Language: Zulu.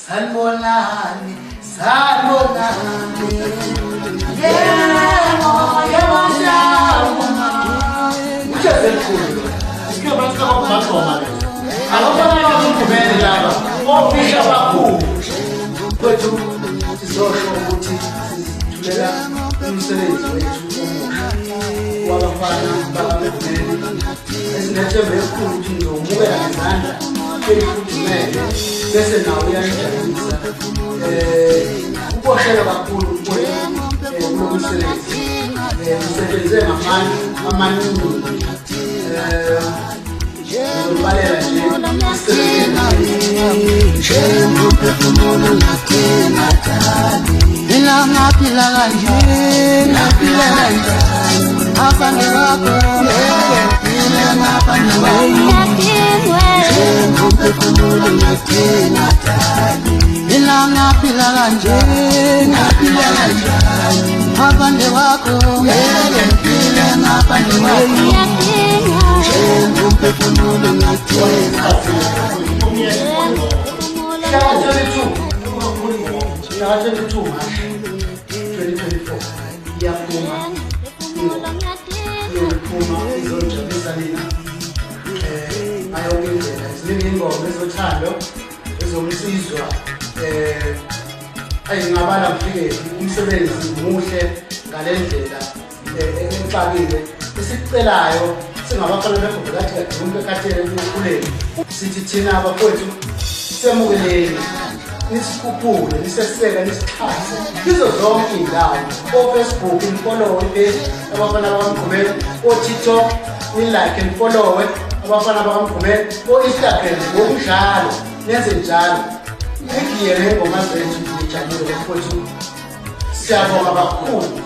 Sanibonani, sanibonani. Yebo, yebo siyabonga. Ujaze mkhulu. Sike bathi ngomagoma le. Akubona umgubeni laba. Ofisha kakhulu. Kwethu sizosho ukuthi sithulela umsebenzi wethu omusha. Wabafana babamgubeni. Esinethemba elikhulu ukuthi ngizomukela ngezandla. Futhumele bese nawe uyayijabulisa uboshela kakhulu kulomsebenzi usebenze ngamanye amaningi ngizobalela nje ngaphila kanje ngaphila kanje abanye bakho ngeke ngaphandle mina ngaphila kanje ngaphila kanje abanye bakho ngeke ngaphandle ezothando ezomsizwa ayingabala mfike umsebenzi muhle ngalendlela efakile esicelayo singabafana bebhokati kadumbe kathele kukhuleni sithi thina abafowethu semukeleni nisikhuphule niseseka nisixhase kizo zonke indawo Facebook follow page abafana bamgqumela TikTok like and follow abafana bakamgqumela Instagram ngokunjalo nenze njalo ngiyele ngoma zethu ejabule futhi siyabonga kakhulu